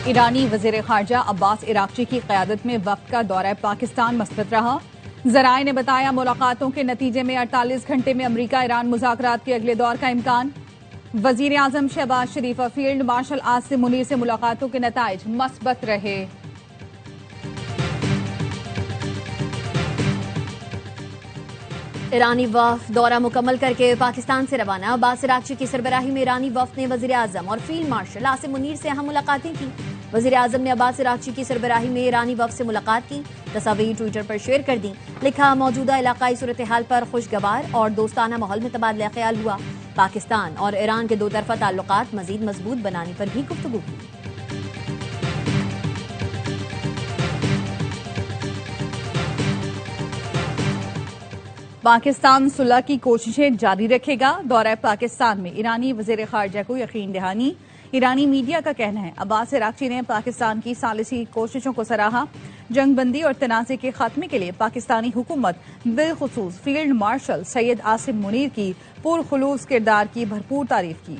ईरानी वज़ीर ख़ारजा अब्बास इराक़ची की क़यादत में वफ़द का दौरा पाकिस्तान मस्बत रहा। ज़राए ने बताया मुलाकातों के नतीजे में 48 घंटे में अमरीका ईरान मुज़ाकरात के अगले दौर का इम्कान। वज़ीर आज़म शहबाज शरीफ और फील्ड मार्शल आसिम मुनीर से मुलाकातों के नताइज मस्बत रहे। ईरानी वफ़द दौरा मुकम्मल करके पाकिस्तान से रवाना। अब्बास इराक़ची की सरबराही में ईरानी वफ़द ने वज़ीर आज़म और फील्ड मार्शल आसिम मुनीर से अहम मुलाकातें की। वज़ीर आज़म ने अब्बास इराक़ची की सरबराही में ईरानी वफ़द से मुलाकात की। तस्वीर ट्विटर पर शेयर कर दी। लिखा, मौजूदा इलाकाई सूरत हाल पर खुशगवार और दोस्ताना माहौल में तबादला ख्याल हुआ। पाकिस्तान और ईरान के दो तरफ़ा ताल्लुकात मज़ीद मजबूत बनाने पर भी गुफ्तगू की। पाकिस्तान सुलह की कोशिशें जारी रखेगा। दौरा पाकिस्तान में ईरानी वज़ीर ख़ारजा को यकीन दहानी। ईरानी मीडिया का कहना है अब्बास इराक़ची ने पाकिस्तान की सालिसी कोशिशों को सराहा। जंगबंदी और तनाज़े के खात्मे के लिए पाकिस्तानी हुकूमत बिलखुसूस फील्ड मार्शल सैयद आसिम मुनीर की पुरखुलूस किरदार की भरपूर तारीफ की।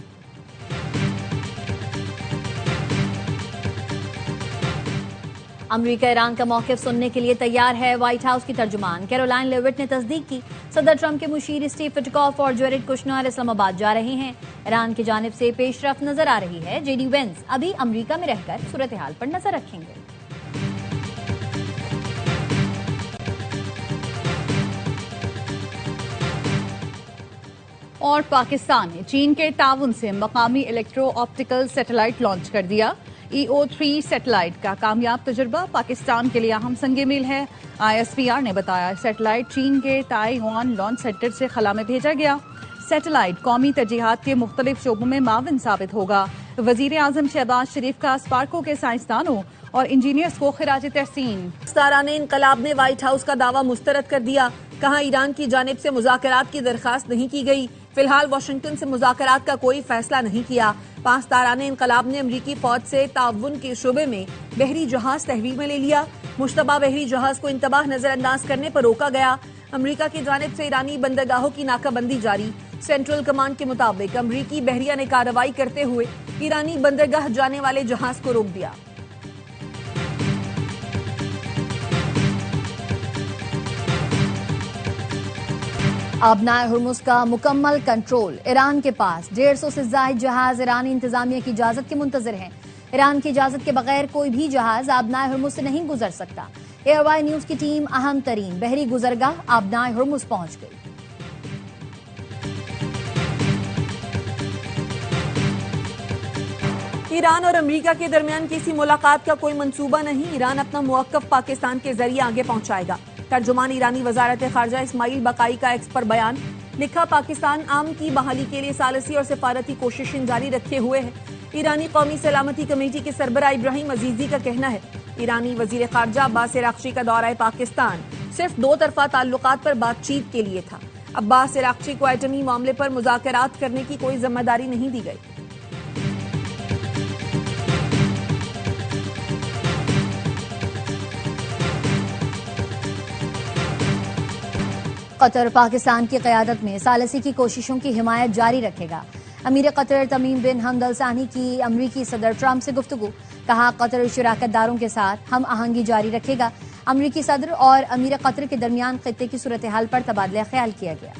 अमरीका ईरान का मौक़िफ़ सुनने के लिए तैयार है। व्हाइट हाउस की तर्जुमान कैरोलाइन लेविट ने तस्दीक की। सदर ट्रंप के मुशीर स्टीव विटकॉफ और जेरेड कुशनर इस्लामाबाद जा रहे हैं। ईरान की जानिब से पेशरफ्त नजर आ रही है। जेडी वेंस अभी अमरीका में रहकर सूरत हाल पर नजर रखेंगे। और पाकिस्तान ने चीन के ताउन से मकामी इलेक्ट्रो ऑप्टिकल सैटेलाइट लॉन्च कर दिया। EO3 सैटेलाइट का कामयाब तजुर्बा पाकिस्तान के लिए अहम संगे मील है। ISPR ने बताया सैटेलाइट चीन के ताइवान लॉन्च सेंटर से खला में भेजा गया। सैटेलाइट कौमी तरजीहात के मुख्तलिफ शोबों में माविन साबित होगा। वजीर आजम शहबाज शरीफ का स्पार्को के साइंसदानों और इंजीनियर्स को खिराज तहसीन। ताराने इनकलाब ने व्हाइट हाउस का दावा मुस्तरद कर दिया। कहा, ईरान की जानिब से मुज़ाकरात की दरखास्त नहीं की गई। फिलहाल वाशिंगटन से मुज़ाकरात का कोई फैसला नहीं किया। पांच ताराने इनकलाब ने अमरीकी फौज से ताउन के शोबे में बहरी जहाज तहवील में ले लिया। मुश्तबा बहरी जहाज को इंतबाह नजरअंदाज करने पर रोका गया। अमरीका की जानिब से ईरानी बंदरगाहों की नाकाबंदी जारी। सेंट्रल कमांड के मुताबिक अमरीकी बहरिया ने कार्रवाई करते हुए ईरानी बंदरगाह जाने वाले जहाज को रोक दिया। आबनाए हुर्मुज़ का मुकम्मल कंट्रोल ईरान के पास। 150 से ज़ायद जहाज ईरानी इंतजामिया की इजाजत के मुंतजर हैं। ईरान की इजाजत के बगैर कोई भी जहाज आबनाए हुर्मुज़ से नहीं गुजर सकता। एयरवाई न्यूज की टीम अहम तरीन बहरी गुजरगाह आबनाए हुर्मुज़ पहुंच गई। ईरान और अमेरिका के दरमियान किसी मुलाकात का कोई मंसूबा नहीं। ईरान अपना मुवक्कफ पाकिस्तान के जरिए आगे पहुंचाएगा। तर्जुमान ईरानी वजारत खारजा इस्माइल बकाई का एक्स पर बयान। लिखा, पाकिस्तान आम की बहाली के लिए सालसी और सिफारती कोशिशें जारी रखे हुए है। ईरानी कौमी सलामती कमेटी के सरबराह इब्राहिम अजीजी का कहना है ईरानी वजीर खारजा अब्बास इराक़ची का दौरा पाकिस्तान सिर्फ दो तरफा ताल्लुकात पर बातचीत के लिए था। अब्बास इराक़ची को एटमी मामले पर मुज़ाकरात करने की कोई जिम्मेदारी नहीं दी गई। कतर पाकिस्तान की क़यादत में सालसी की कोशिशों की हिमायत जारी रखेगा। अमीर कतर तमीम बिन हमद अल सानी की अमरीकी सदर ट्रंप से गुफ्तगू। कहा, कतर शराकतदारों के साथ हम आहंगी जारी रखेगा। अमरीकी सदर और अमीर कतर के दरमियान खित्ते की सूरत हाल पर तबादला ख्याल किया गया।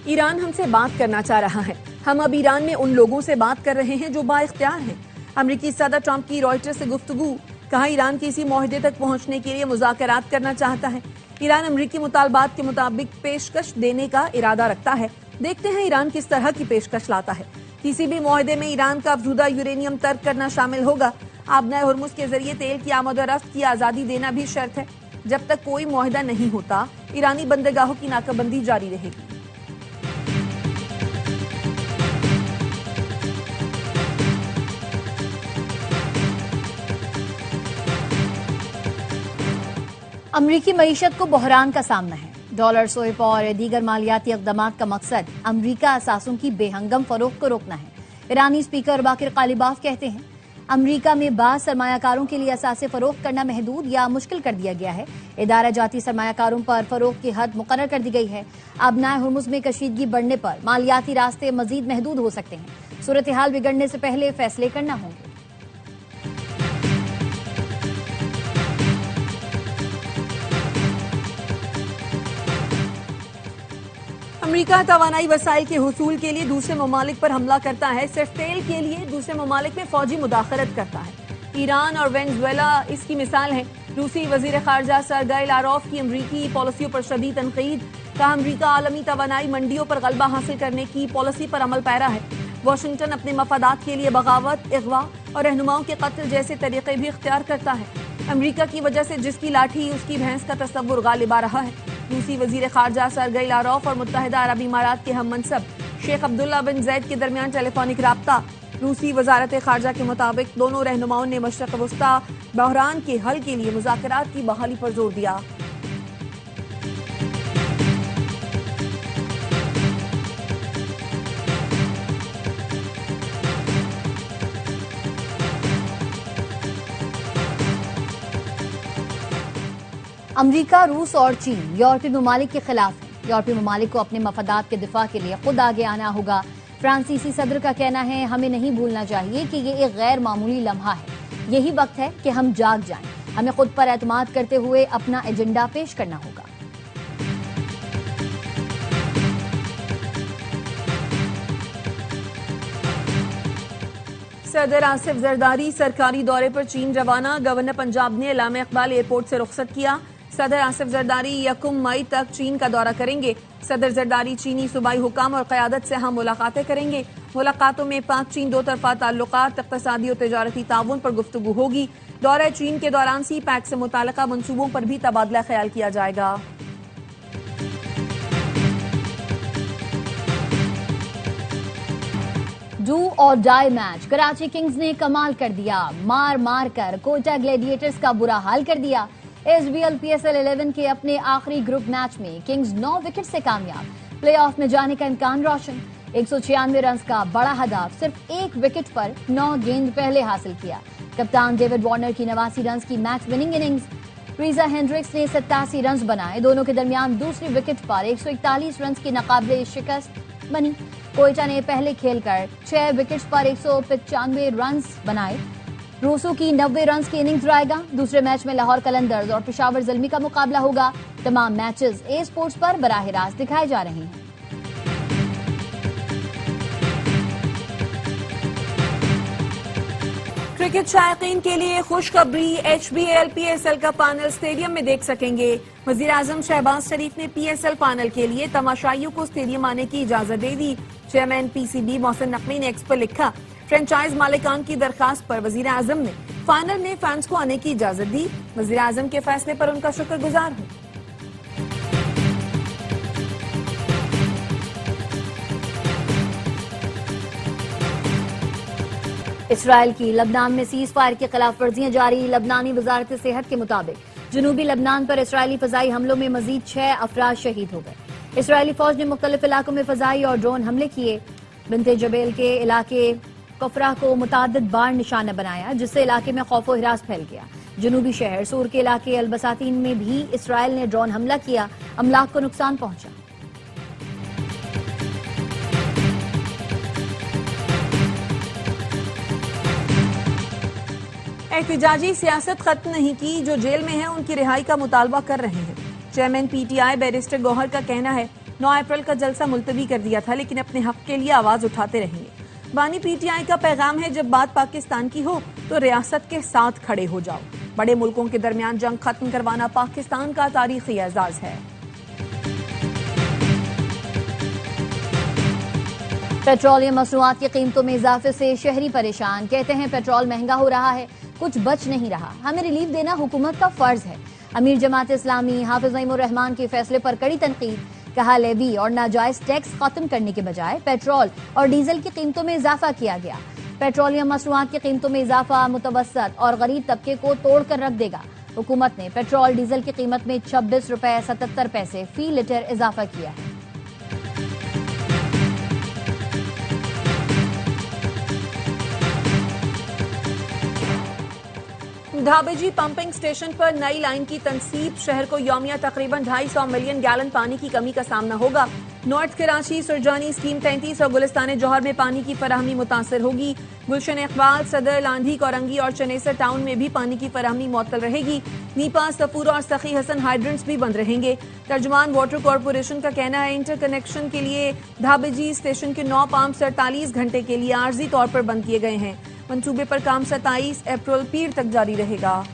ईरान हमसे बात करना चाह रहा है। हम अब ईरान में उन लोगों से बात कर रहे हैं जो बाइख्तियार हैं। अमरीकी सदर ट्रंप की रॉयटर्स से गुफ्तगू। कहा, ईरान किसी मुआहदे तक पहुंचने के लिए मुज़ाकरात करना चाहता है। ईरान अमरीकी मुतालबात के मुताबिक पेशकश देने का इरादा रखता है। देखते हैं ईरान किस तरह की पेशकश लाता है। किसी भी मुआहदे में ईरान का अफजूदा यूरेनियम तर्क करना शामिल होगा। आबनाए हुर्मुज़ के जरिए तेल की आमद-ओ-रफ्त की आज़ादी देना भी शर्त है। जब तक कोई मुआहदा नहीं होता, ईरानी बंदरगाहों की नाकाबंदी जारी रहेगी। अमरीकी मईशत को बहरान का सामना है। डॉलर सोइप और दीगर मालियाती इक़दाम का मकसद अमरीका असासों की बेहंगम फरोख्त को रोकना है। ईरानी स्पीकर बाकिर कालिबाफ कहते हैं अमरीका में बाज़ सरमायाकारों के लिए असासे फरोख्त करना महदूद या मुश्किल कर दिया गया है। इदारा जाती सरमायाकारों पर फरोख्त की हद मुकर्रर कर दी गई है। अब नाए हुर्मुज़ में कशीदगी बढ़ने पर मालियाती रास्ते मजीद महदूद हो सकते हैं। सूरत हाल बिगड़ने से पहले फैसले करना होंगे। अमेरिका तवानाई वसाइल के हुसूल के लिए दूसरे ममालिक पर हमला करता है। सिर्फ तेल के लिए दूसरे ममालिक में फौजी मुदाखलत करता है। ईरान और वेनेजुएला इसकी मिसाल है। रूसी वजीर खारजा सरगई लारोफ की अमरीकी पॉलिसियों पर शदीद तनकीद। कहा अमरीका आलमी तवानाई मंडियों पर गलबा हासिल करने की पॉलिसी पर अमल पैरा है। वाशिंगटन अपने मफादात के लिए बगावत, अगवा और रहनुमाओं के कत्ल जैसे तरीके भी इख्तियार करता है। अमरीका की वजह से जिसकी लाठी उसकी भैंस का तस्वुर गालिब आ रहा है। रूसी वजीर खारजा सरगई लारोफ और मुत्तहिदा अरब इमारात के हम मनसब शेख अब्दुल्ला बिन जैद के दरमियान टेलीफोनिक राब्ता। रूसी वजारत खारजा के मुताबिक दोनों रहनुमाओं ने मशरक़ वस्ता बहरान के हल के लिए मुज़ाकरात की बहाली पर जोर दिया। अमरीका, रूस और चीन यूरोपीय ममालिक के खिलाफ है। यूरोपीय ममालिक को अपने मफादात के दिफा के लिए खुद आगे आना होगा। फ्रांसीसी सदर का कहना है, हमें नहीं भूलना चाहिए कि ये एक गैर मामूली लम्हा है। यही वक्त है कि हम जाग जाएं। हमें खुद पर एतमाद करते हुए अपना एजेंडा पेश करना होगा। सदर आसिफ जरदारी सरकारी दौरे पर चीन रवाना। गवर्नर पंजाब ने अल्लामा इकबाल एयरपोर्ट से रुखसत किया। सदर आसिफ जरदारी 1 मई तक चीन का दौरा करेंगे। सदर जरदारी चीनी सूबाई हुकाम और क़यादत से हम मुलाकातें करेंगे। मुलाकातों में पाक चीन दो तरफा ताल्लुकात, इक़्तिसादी और तिजारती ताउन पर गुफ्तगू होगी। दौरे चीन के दौरान सी पैक से मुताल्लिक़ा मंसूबों पर भी तबादला ख्याल किया जाएगा। डू और डाई मैच कराची किंग्स ने कमाल कर दिया। मार मार कर कोटा ग्लैडिएटर्स का बुरा हाल कर दिया। SBL PSL 11 के अपने आखिरी ग्रुप मैच में किंग्स 9 विकेट से कामयाब। प्लेऑफ में जाने का इम्कान रोशन। 196 रन का बड़ा हदफ सिर्फ 1 विकेट पर 9 गेंद पहले हासिल किया। कप्तान डेविड वार्नर की 89 रन की match winning innings. Reeza Hendricks ने 87 रन बनाए। दोनों के दरमियान दूसरी विकेट पर 141 रन की नाकाबिले शिकस्त बनी। कोयटा ने पहले खेलकर 6 विकेट पर 195 रन बनाए। रूसों की 90 रन की इनिंग्स रहेगा। दूसरे मैच में लाहौर कलंदर्स और पेशावर ज़ल्मी का मुकाबला होगा। तमाम मैचेस ए स्पोर्ट्स पर बराह रास्त दिखाए जा रहे हैं। क्रिकेट शायकीन के लिए खुशखबरी, HBL PSL का पैनल स्टेडियम में देख सकेंगे। वजीर आजम शहबाज शरीफ ने PSL पैनल के लिए तमाशाइयों को स्टेडियम आने की इजाजत दे दी। चेयरमैन PCB मोहसिन नकवी ने एक्स पर लिखा, फ्रेंचाइज मालिकान की दरखास्त पर वजीर आजम ने फाइनल में फैंस को आने की इजाजत दी। वजीर आजम के फैसले पर उनका शुक्रगुजार हूँ। इसराइल की लबनान में सीज फायर की खिलाफ वर्जियां जारी। लबनानी वजारत सेहत के मुताबिक जनूबी लबनान पर इसराइली फजाई हमलों में मजीद 6 अफराद शहीद हो गए। इसराइली फौज ने मुख्तलिफ इलाकों में फजाई और ड्रोन हमले किए। बिनते जबेल के इलाके कफरा को मुतादिद बार निशाना बनाया, जिससे इलाके में खौफ व हिरास फैल गया। जनूबी शहर सूर के इलाके अलबसातीन में भी इसराइल ने ड्रोन हमला किया। अमलाक को नुकसान पहुंचा। एहतिजाजी सियासत खत्म नहीं की, जो जेल में हैं उनकी रिहाई का मुतालबा कर रहे हैं। चेयरमैन PTI बैरिस्टर गौहर का कहना है, 9 अप्रैल का जलसा मुलतवी कर दिया था, लेकिन अपने हक के लिए आवाज उठाते रहेंगे। बानी PTI का पैगाम है, जब बात पाकिस्तान की हो तो रियासत के साथ खड़े हो जाओ। बड़े मुल्कों के दरमियान जंग खत्म करवाना पाकिस्तान का तारीखी एजाज है। पेट्रोलियम मसनूआत की कीमतों में इजाफे से शहरी परेशान। कहते हैं पेट्रोल महंगा हो रहा है, कुछ बच नहीं रहा। हमें रिलीफ देना हुकूमत का फर्ज है। अमीर जमात इस्लामी हाफिज नईमुर रहमान के फैसले पर कड़ी तनकीद। कहा, लेवी और नाजायज टैक्स खत्म करने के बजाय पेट्रोल और डीजल की कीमतों में इजाफा किया गया। पेट्रोलियम मसनूआत की कीमतों में इजाफा मुतवस्सत और गरीब तबके को तोड़ कर रख देगा। हुकूमत ने पेट्रोल डीजल की कीमत में 26 रुपए 77 पैसे फी लीटर इजाफा किया है। ढाबेजी पंपिंग स्टेशन पर नई लाइन की तनसीब, शहर को यौमिया तकरीबन 250 मिलियन गैलन पानी की कमी का सामना होगा। नॉर्थ कराची सुरजानी स्कीम 33 और गुलिस्तान जौहर में पानी की फराहमी मुतासर होगी। गुलशन इकबाल, सदर, लांधी, कोरंगी और चनेसर टाउन में भी पानी की फराहमी मुअत्तल रहेगी। नीपा, सफूरा और सखी हसन हाइड्रेंट्स भी बंद रहेंगे। तर्जुमान वाटर कॉरपोरेशन का कहना है इंटर कनेक्शन के लिए ढाबेजी स्टेशन के 9 पंप 48 घंटे के लिए आर्जी तौर पर बंद किए गए हैं। मंसूबे पर काम 27 अप्रैल पीर तक जारी रहेगा।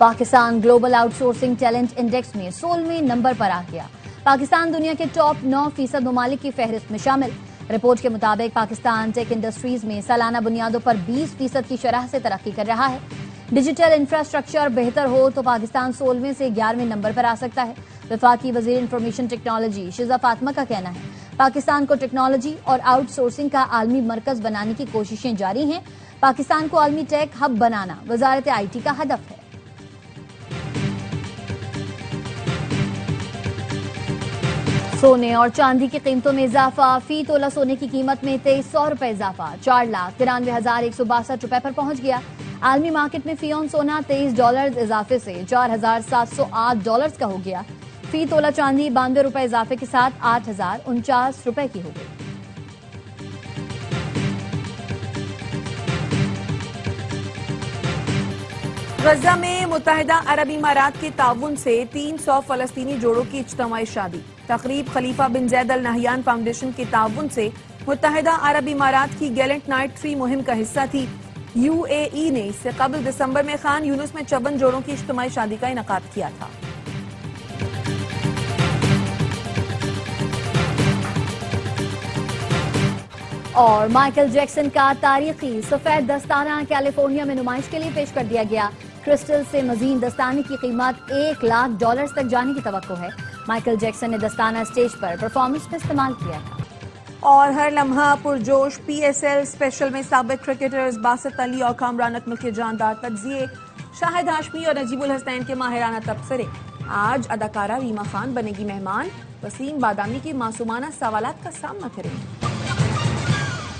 Pakistan global outsourcing talent index में 16वें नंबर पर आ गया। पाकिस्तान दुनिया के टॉप 9% ममालिक की फहरिस्त में शामिल। रिपोर्ट के मुताबिक पाकिस्तान टेक इंडस्ट्रीज में सालाना बुनियादों पर 20% की शरह से तरक्की कर रहा है। डिजिटल इंफ्रास्ट्रक्चर बेहतर हो तो पाकिस्तान 16वें से 11वें नंबर पर आ सकता है। वफाकी वजीर इंफॉर्मेशन टेक्नोलॉजी शिजा फातिमा का कहना है पाकिस्तान को टेक्नोलॉजी और आउटसोर्सिंग का आलमी मरकज बनाने की कोशिशें जारी हैं। पाकिस्तान को आलमी tech hub banana Wazarat IT का हदफ है। सोने और चांदी की कीमतों में इजाफा, फी तोला सोने की कीमत में 2300 रुपए इजाफा, 4,93,162 रुपए पर पहुंच गया। आलमी मार्केट में फी ऑन सोना $23 इजाफे से $4,708 का हो गया। फी तोला चांदी 92 रुपए इजाफे के साथ 8,049 रुपए की हो गई। गजा में मुत्तहिदा अरब इमारात के ताउन से 300 फलस्तीनी जोड़ों की इज्तिमाई शादी। तकरीब खलीफा बिन जैद अल नहयान फाउंडेशन के ताउन से मुत्तहिदा अरब इमारात की गैलेंट नाइट 3 मुहिम का हिस्सा थी। UAE ने इससे कबल दिसंबर में खान यूनुस में 54 जोड़ों की इज्तिमाई शादी का इनेकाद किया था। और माइकल जैक्सन का तारीखी सफेद दस्ताना कैलिफोर्निया में नुमाइश के लिए पेश कर दिया गया। क्रिस्टल से मजीद दस्ताने की कीमत $1,00,000 तक जाने की तवक्को है। माइकल जैक्सन ने दस्ताना स्टेज पर परफॉर्मेंस में इस्तेमाल किया था। और हर लम्हा पुरजोश PSL स्पेशल में साबिक क्रिकेटर्स बासित अली और कामरान अकमल के जानदार तज्जिए, शाहिद हाशमी और नजीबुल हसनैन के माहिराना तबसरे। आज अदाकारा रीमा खान बनेगी मेहमान, वसीम बादामी के मासूमाना सवालात का सामना करेंगी।